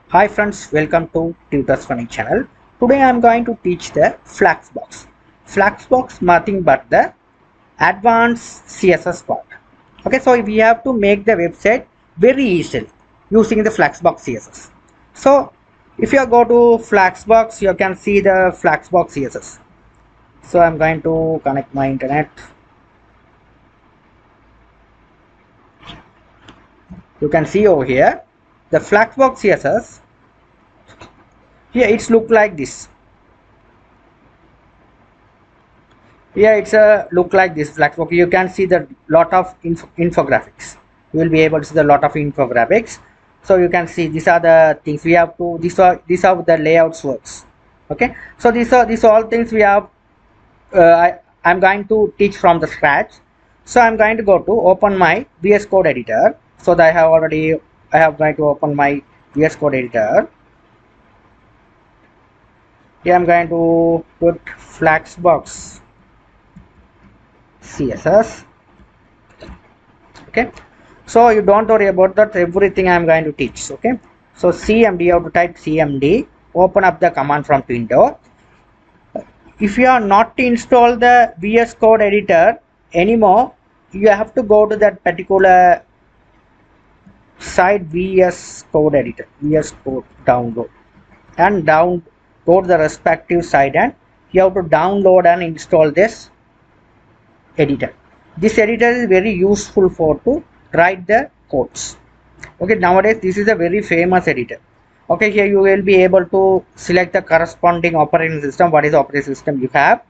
Hi friends, welcome to Tutors Funny channel. Today I am going to teach the FlexBox. FlexBox nothing but the advanced CSS part. Okay, so we have to make the website very easily using the FlexBox CSS. So if you go to FlexBox, you can see the FlexBox CSS. So I'm going to connect my internet. You can see over here the FlexBox CSS. Here it's look like this. Yeah, it's a look like this flexbox. You can see the lot of infographics. You will be able to see the lot of infographics. So you can see these are the things we have to. These are the layouts works. Okay. So these all things we have. I'm going to teach from the scratch. So I'm going to go to open my VS Code editor. So that I have going to open my VS Code editor. Here I'm going to put flexbox CSS. Okay, so you don't worry about that, everything I am going to teach. Okay, so cmd, you have to type cmd, open up the command from window. If you are not to install the VS Code editor anymore, you have to go to that particular site, VS Code editor, VS Code download, and go to the respective site, and you have to download and install this editor. This editor is very useful for to write the codes. Okay, nowadays this is a very famous editor. Okay, here you will be able to select the corresponding operating system. What is the operating system you have?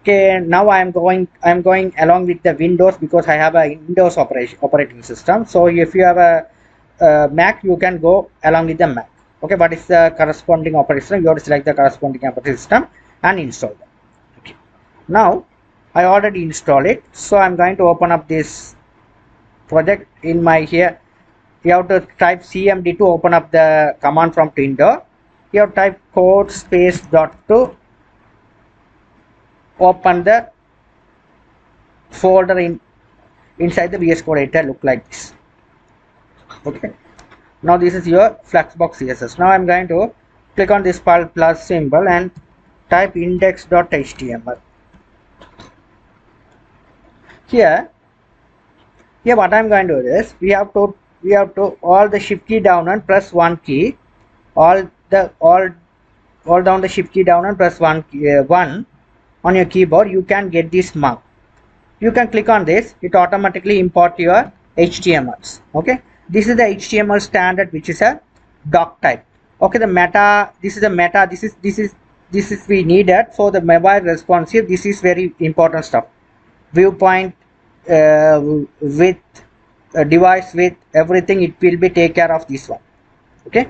Okay, now I'm going along with the Windows because I have a Windows operating system. So if you have a Mac, you can go along with the Mac. Okay, what is the corresponding operating system? You have to select the corresponding operating system and install them. Okay, now I already installed it, so I'm going to open up this project in my here. You have to type cmd to open up the command from window. You have to type code space dot to open the folder inside the VS Code editor. Look like this. Okay, now this is your flexbox CSS. Now I'm going to click on this plus symbol and type index.html. Here what I'm going to do is we have to all the shift key down and press one key, all down the shift key down and press one on your keyboard. You can get this mark. You can click on this, it automatically import your HTMLs. Okay, this is the HTML standard, which is a doc type. Okay, the meta, this is a meta, this is we needed for the mobile responsive. This is very important stuff. Viewpoint, with device, with everything, it will be take care of this one. Okay,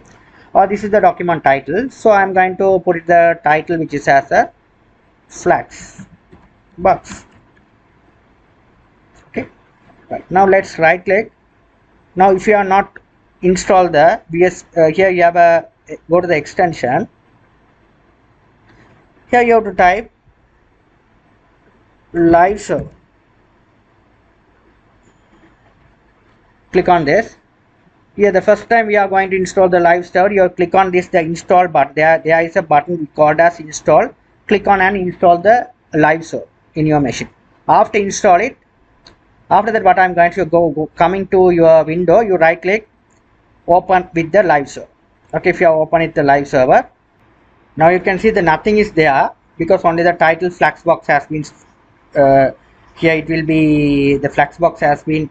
or this is the document title. So I'm going to put the title, which is as a FlexBox. Okay, right, now let's right click. Now if you are not install the VS, here you have a go to the extension. Here you have to type live server. Click on this. Here the first time we are going to install the live server, you click on this, the install button. There is a button called as install. Click on and install the live server in your machine. After install it, after that what I'm going to coming to your window, you right click, open with the live server. Okay, if you open it the live server, now you can see the nothing is there because only the title flexbox has been here. It will be the flexbox has been,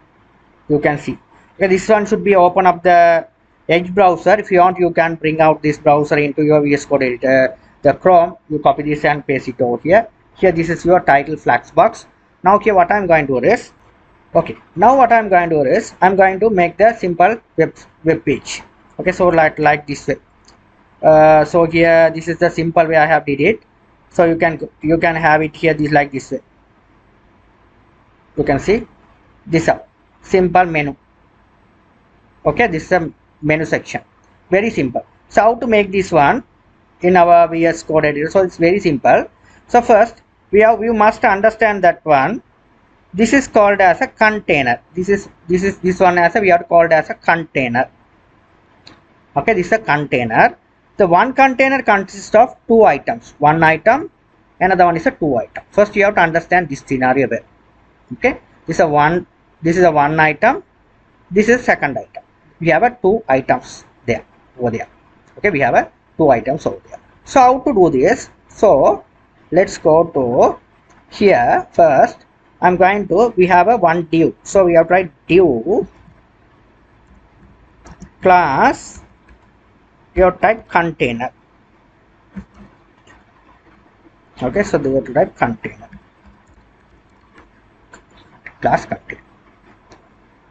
you can see. Okay, this one should be open up the Edge browser. If you want, you can bring out this browser into your VS Code editor, the Chrome. You copy this and paste it over here. Here this is your title flexbox. Now here what I'm going to do is, okay, now what I'm going to do is I'm going to make the simple web page. Okay, so like this way. So here this is the simple way I have did it. So you can have it here this like this way. You can see this up simple menu. Okay, this is a menu section, very simple. So how to make this one in our VS Code editor? So it's very simple. So first we must understand that one. This is called as a container. This one as a we are called as a container. Okay, this is a container. The one container consists of two items. One item, another one is a two item. First, you have to understand this scenario well. Okay, this is a one. This is a one item. This is second item. We have a two items there over there. Okay, we have a two items over there. So how to do this? So let's go to here first. I'm going to, we have a one div. So we have to write div class, your type container. Okay, so they have to write container class container.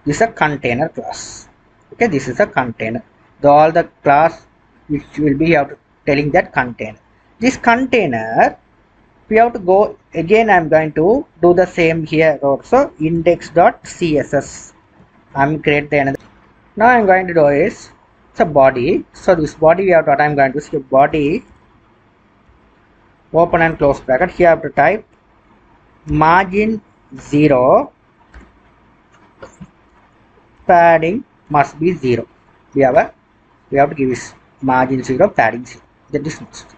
This is a container class. Okay, this is a container. All the class which will be have to telling that container. This container, we have to go again. I'm going to do the same here also. Index.css. I'm create the another. Now I'm going to do is it's a body. So this body we have what I'm going to say body open and close bracket. Here I have to type margin 0, padding must be 0. We have to give this margin 0, padding 0. That is must.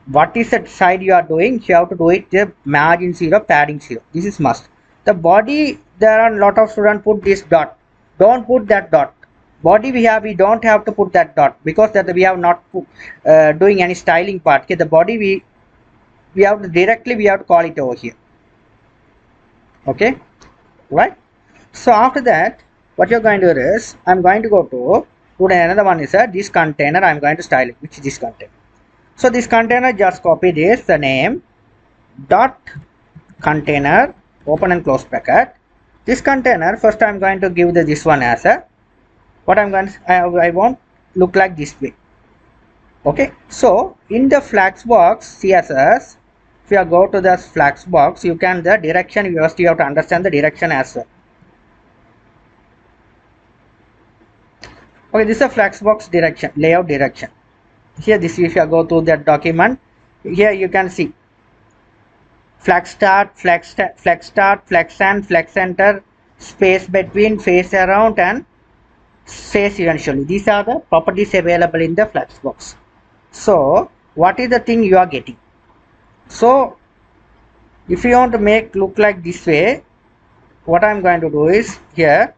What is the side you are doing? You have to do it the margin 0, padding 0. This is must. The body, there are a lot of students put this dot. Don't put that dot. Body we don't have to put that dot because that we have not put, doing any styling part. Okay, the body we have to directly we have to call it over here. Okay, right? So after that, what you're going to do is I'm going to go to another one is this container. I'm going to style it, which is this container. So this container, just copy this the name dot container open and close bracket. This container first I'm going to give this one as a what I'm going to, I want look like this way. Okay, so in the FlexBox CSS, if you go to the FlexBox, you can the direction you have to understand the direction as well. Okay, this is a FlexBox direction, layout direction. Here this if you go to that document, here you can see flex start, flex end, flex center, space between, face around and space eventually. These are the properties available in the FlexBox. So what is the thing you are getting? So if you want to make look like this way, what I'm going to do is here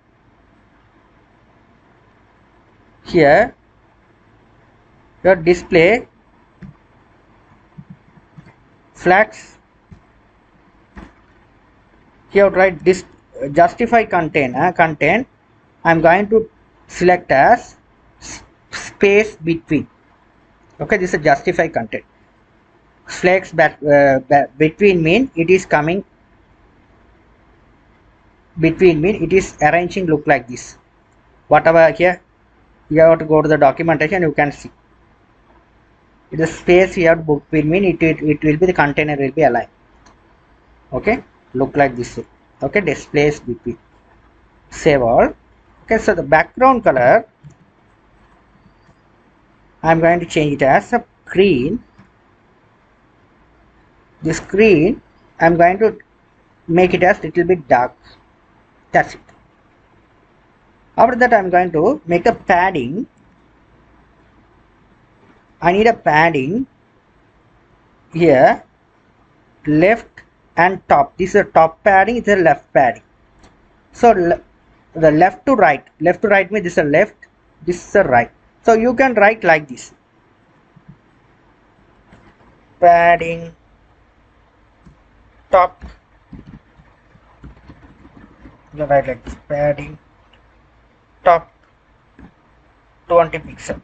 your display flex, here write this justify content. I'm going to select as space between. Okay, this is a justify content. Flex between mean it is coming between mean it is arranging look like this. Whatever here you have to go to the documentation, you can see the space you have to between mean it will be the container will be aligned. Okay, look like this way. Okay, displays between. Save all. Okay, so the background color I'm going to change it as a green. This green I'm going to make it as little bit dark. That's it. After that I'm going to make the padding. I need a padding here left and top. This is a top padding, it's a left padding. So the left to right means this is a left, this is a right. So you can write like this, padding top, you can write like this, padding top 20 pixel,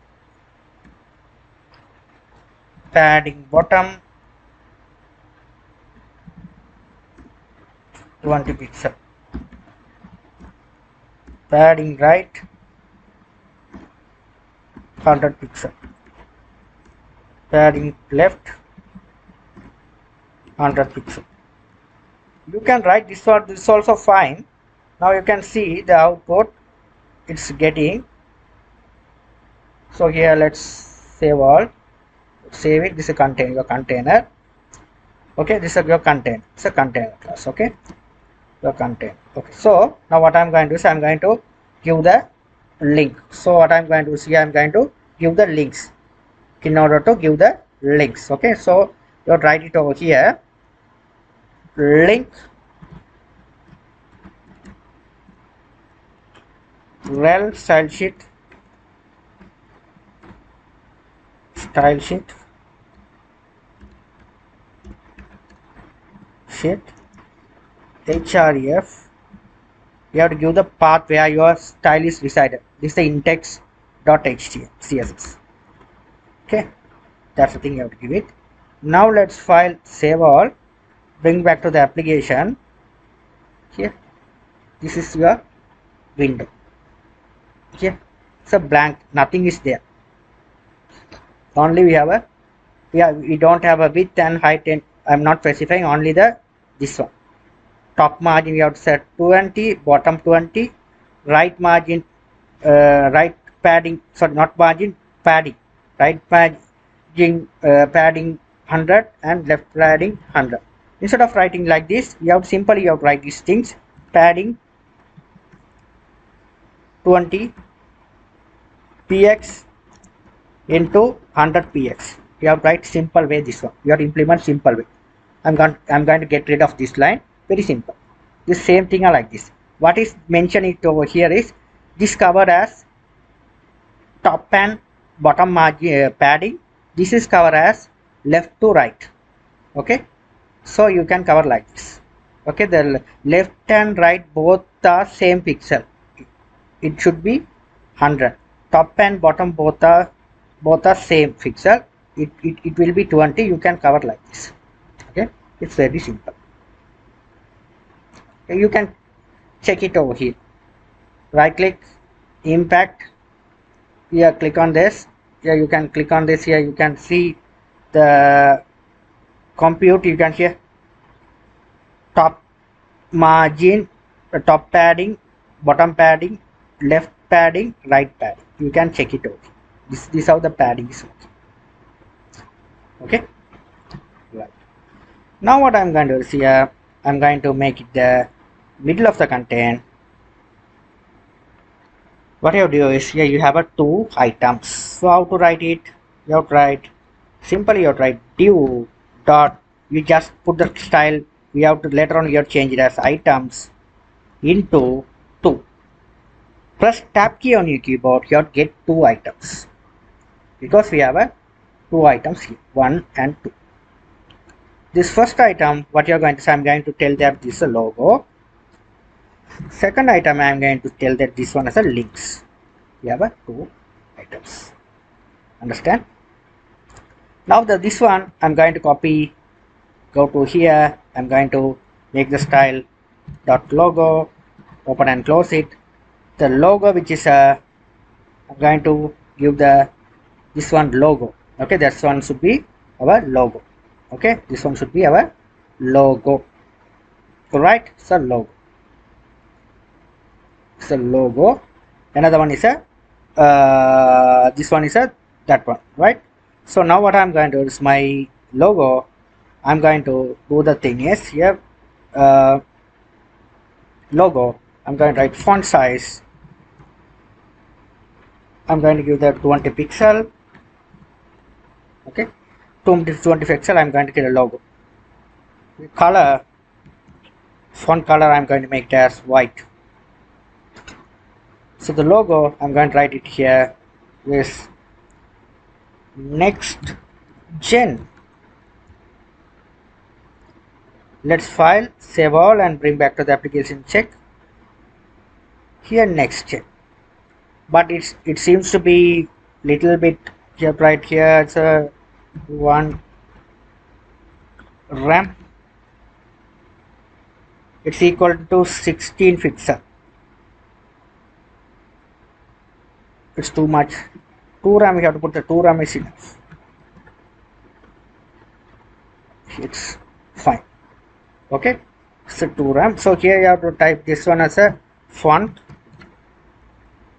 padding bottom 20 pixel, padding right 100 pixel, padding left 100 pixel. You can write this one, this is also fine. Now you can see the output it's getting. So here let's save all, save it. This is a container, your container. Okay, this is your content, it's a container class. Okay, your content. Okay, so now what I'm going to do is I'm going to give the link. So what I'm going to see, I'm going to give the links in order to give the links. Okay, so you write it over here, link rel style sheet href. You have to give the path where your style is resided. This is the index.html css. Okay, that's the thing you have to give it. Now let's file save all, bring back to the application. Here, this is your window. Here, it's a blank, nothing is there. Only we have a we don't have a width and height, and I'm not specifying, only the this one. Top margin we have to set 20, bottom 20, right margin, right padding, sorry, not margin, padding, right padding, padding 100 and left padding 100. Instead of writing like this, you have simply you have to write these things, padding 20 px into 100 px. You have to write simple way this one. You have to implement simple way. I'm going to get rid of this line. Very simple. The same thing are like this. What is mentioned it over here is this covered as top and bottom margin padding. This is covered as left to right. Okay, so you can cover like this. Okay, the left and right both are same pixel. It should be 100. Top and bottom both are same pixel. It will be 20. You can cover like this. Okay, it's very simple. You can check it over here. Right click, impact. Here, click on this. Here you can click on this. Here you can see the compute. You can hear top margin, top padding, bottom padding, left padding, right padding. You can check it out. This is how the padding is working. Okay, right. Now what I'm going to do is here, I'm going to make it the middle of the content. What you do is here you have a 2 items. So how to write it? You have to write simply, you have to write div dot, you just put the style. We have to later on you have to change it as items into 2. Press tab key on your keyboard. You have to get 2 items because we have a 2 items here, 1 and 2. This first item, what you are going to say, I'm going to tell that this is a logo. Second item, I am going to tell that this one is a links. We have a 2 items. Understand? Now this one I'm going to copy. Go to here. I'm going to make the style dot logo. Open and close it. The logo, which is I'm going to give this one logo. Okay, this one should be our logo. Okay, this one should be our logo. Alright, so logo. It's a logo. Another one is a this one is a that one, right? So now what I'm going to do is my logo. I'm going to do the thing is here logo. I'm going to write font size. I'm going to give that 20 pixel. Okay, 20 pixel. I'm going to get a logo. Color, font color, I'm going to make it as white. So the logo, I'm going to write it here is next gen. Let's file, save all, and bring back to the application. Check here, next gen. But it seems to be little bit here, right here. It's a 1 RAM. It's equal to 16 pixel. It's too much. 2 RAM, we have to put the 2 RAM is enough. It's fine. Okay, so 2 RAM. So here you have to type this one as a font.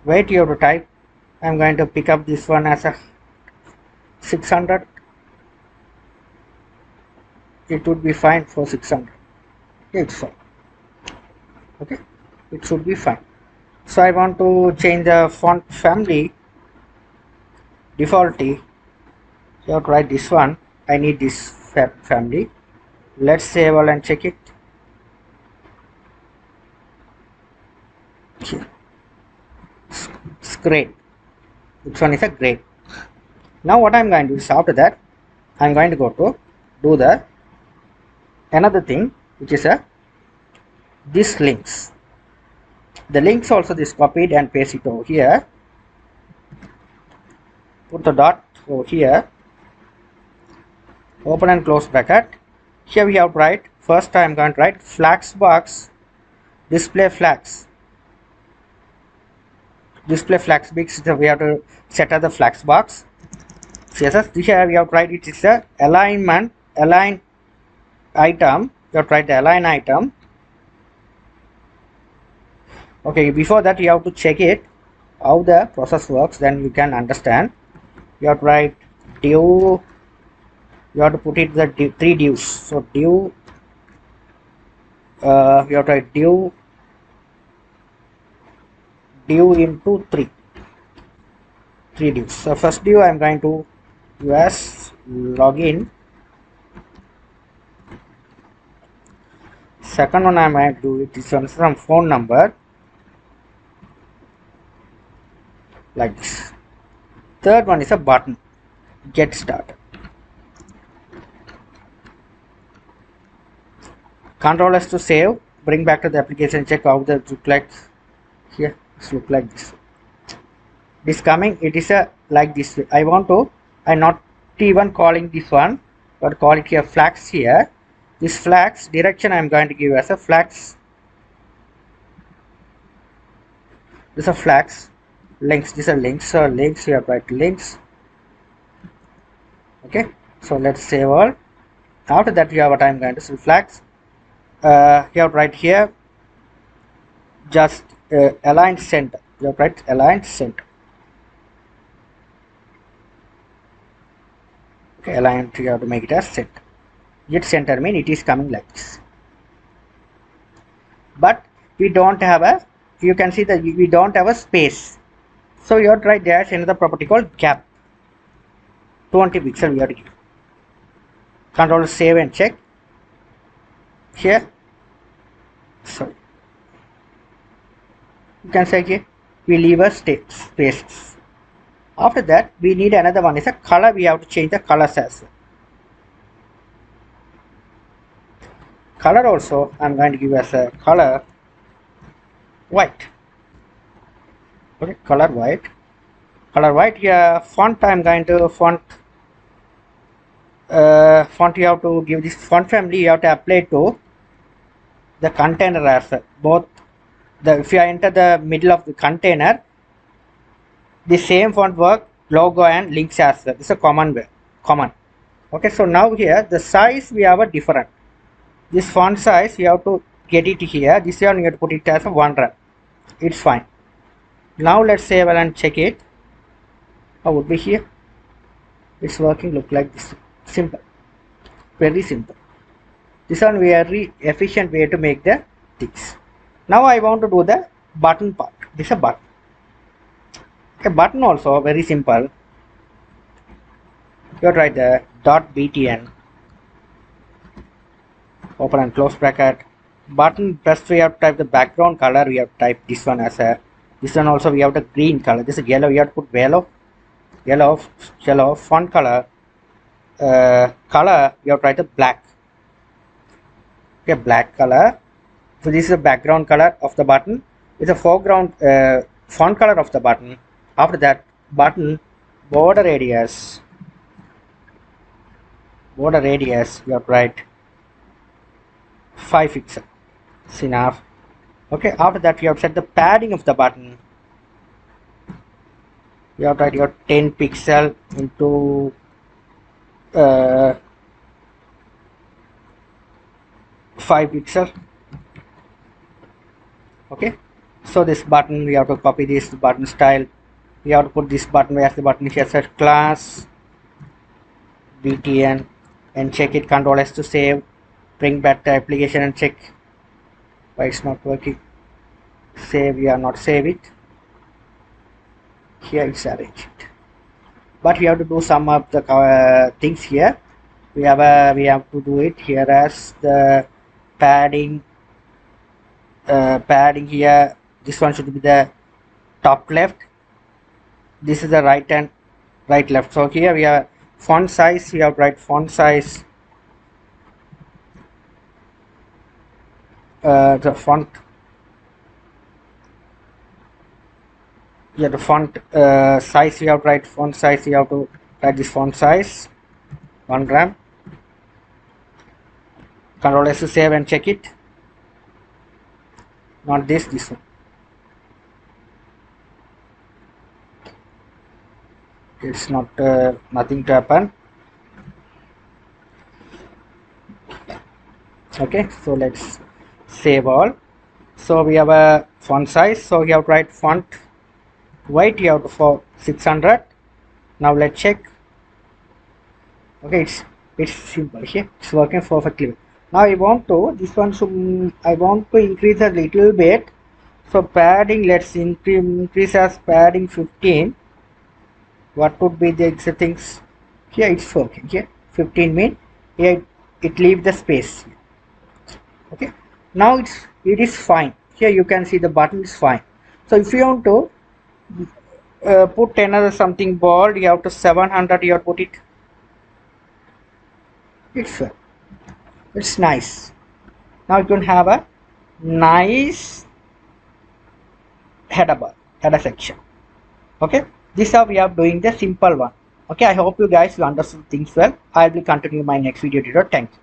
Weight you have to type. I'm going to pick up this one as a 600. It would be fine for 600. It's fine. Okay, it should be fine. So I want to change the font family defaulty. So I'll try this one. I need this family. Let's save all and check it. It's great. Which one is a great. Now what I'm going to do is after that I'm going to go to do the another thing, which is a this links. The links also this copied and paste it over here. Put the dot over here. Open and close bracket. Here we have to write. First I'm going to write FlexBox display flags. Display flags because we have to set up the FlexBox CSS. Here we have to write it is a align item. You have to write the align item. Okay, before that you have to check it how the process works, then you can understand. You have to write div. You have to put it the three divs. So div. You have to write div into three divs. So first div I am going to use login. Second one I am going to do it is some phone number like this. Third one is a button. Get started. Control S to save. Bring back to the application. Check how the look like here. It's look like this. This coming. It is a like this way. I want to. I'm not even calling this one, but call it here flags here. This flags direction I am going to give as a flags. This is a flags. Links. These are links. So links. We have write links. Okay. So let's save all. After that, you have what I'm going to say flags. You have to write here. Just align center. You have to write align center. Okay. Align. You have to make it as center. Yet center mean it is coming like this. But we don't have a. You can see that we don't have a space. So you have to write dash another property called gap. 20 pixel we have to give. Control save and check. Here. Sorry. You can say here we leave a space. After that we need another one is a color. We have to change the colors as well. Color also I'm going to give as a color white. Okay, color white. Color white here. Font I'm going to font you have to give this font family. You have to apply to the container as well. Both the if you enter the middle of the container, the same font work logo and links as well. This is a common way. Okay, so now here the size we have a different. This font size you have to get it here. This one you have to put it as a 100. It's fine. Now let's save and check it. How would be here? It's working. Look like this. Simple. Very simple. This one very efficient way to make the things. Now I want to do the button part. This is a button. A button also very simple. You have to write the .btn. Open and close bracket. Button first we have to type the background color. We have to type this one as a. This one also we have the green color. This is yellow. We have to put yellow. Font color. Color you have to write the black. Okay, black color. So this is the background color of the button. It's a foreground font color of the button. After that, button border radius. You have to write 5 pixel. It's enough. Okay, after that you have to set the padding of the button. You have to write your 10 pixel into 5 pixel. Okay, so this button we have to copy this button style. We have to put this button as the button here set class btn and check it. Control S to save. Bring back the application and check why it's not working. save, we are not save it. Here it's arranged, but we have to do some of the things here. We have to do it here as the padding. Padding here, this one should be the top left, this is the right left. So here we have font size, we have right font size, the font, yeah, the font size, we have to write font size, we have to write this font size 1 gram. Control S to save and check it. Not this one. It's not nothing to happen. Okay, so let's save all. So we have a font size, so we have to write font weight, you have to for 600. Now let's check. Okay, it's simple here, it's working perfectly. Now I want to this one, so I want to increase a little bit. So padding, let's increase as padding 15. What would be the settings? Here it's working. Here 15 mean here it leave the space. Okay, now it is fine. Here you can see the button is fine. So if you want to put another something bold, you have to 700, you have to put it. It's nice. Now you can have a nice header section. Okay, this is how we are doing the simple one. Okay, I hope you guys will understand things well. I will continue my next video tutorial. Thank you.